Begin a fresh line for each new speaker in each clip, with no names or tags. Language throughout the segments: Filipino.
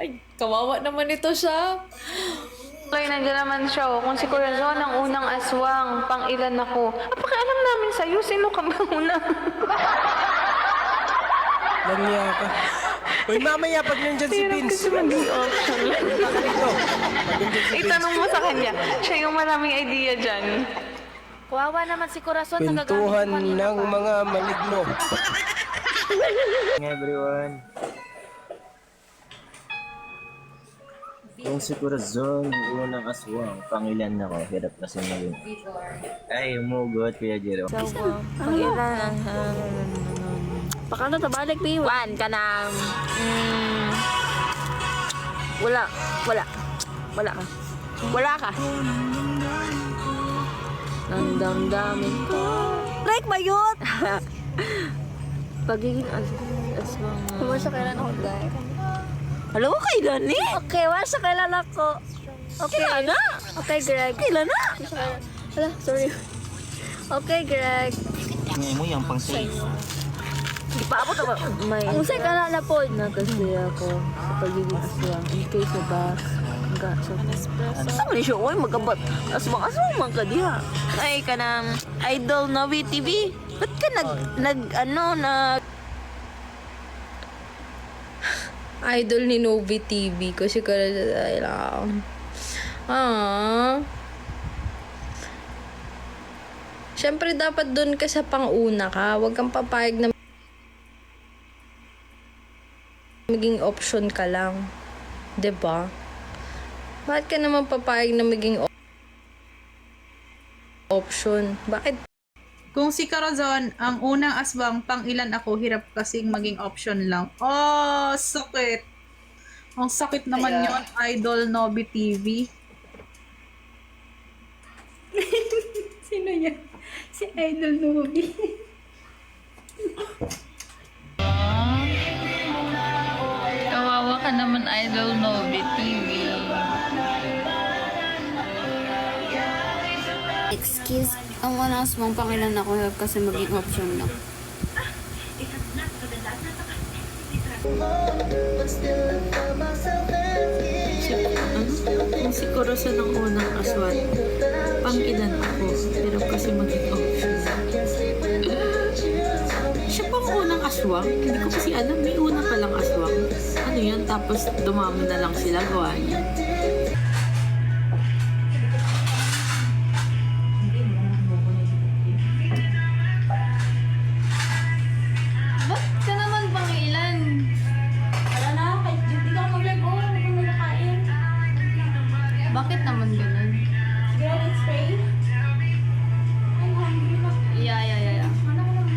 Ay, kawawa naman ito siya.
Okay, nandiyan naman siya. Oh. Kung si Corazon ang unang aswang, pang ilan ako. Pakialam namin sa'yo, sino ka ba una?
Langya ka. Uy, mamaya pag nandyan si
Hirap
Vince.
kasi mag-i-option.
Dito. Pag nandyan si Vince.
Itanong mo sa kanya. Siya yung maraming idea dyan.
Kawawa naman si Corazon, nagagamit
Kwentuhan
mo kanina
ng
pa.
mga maligno.
Everyone. Kung si Corazon, unang aswang, pangilan ako, hirap kasi maging. Ay, umugot, Kuya Jero.
Pag-ilan. Pakano to balik, Bi? One ka na. Wala. Wala. Wala ka. Wala ka. Nandamdamin ko. Like bayot! Pagiging aswang. Wala sa kailan ako, guys. Alam mo, kailan eh? Okay, wala sa kailan ako. Okay. Kailan na? Okay, Greg. Kailan na? Wala, sorry. Okay, Greg.
Ngayon mo yung pang-save.
Di pa abot ako. May... Ang say ka na po. Nakasaya ako sa pagiging aswang. In case ba, sa mali siya, oy, magabat. Aswang man ka diha. Ay, ka ng Idol Novi TV. Ba't ka
Idol ni Novi TV ko si Corazon. Siyempre dapat doon ka sa pang-una ka. Huwag kang papayag na maging option ka lang. 'Di ba? Bakit ka naman papayag na maging option? Bakit?
Kung si Corazon, ang unang aswang, pang ilan ako, hirap kasing maging option lang. Oh, sakit. Ang sakit naman yon, Idol Nobi TV.
Sino yan? Si Idol Nobi.
Kawawa ka naman, Idol Novi TV.
Excuse, ang unang aswang pangilan ako kasi maging option lang.
Kung si Corazon ang unang aswang, pang-ilan ako. Pero kasi maging option. Siya pang unang aswang? Hindi ko kasi alam. May una palang aswang. Ano yun? Tapos dumami na lang sila gawa niya.
Ba't ka naman pangilan?
Wala na, kahit di ka mag-live, oh, ano kung nagkakain?
Bakit naman ganun?
Girl, let's pray. I'm hungry na.
Yeah.
Ano ko lang?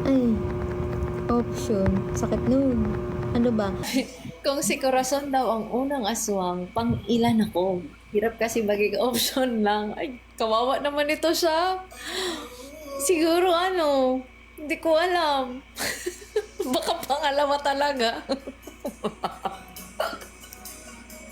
Ay, option. Sakit nun. Ano ba?
Kung si Corazon daw ang unang aswang, pang ilan ako? Hirap kasi maging option lang. Ay, kawawa naman ito siya. Siguro hindi ko alam. Baka pangalawa talaga.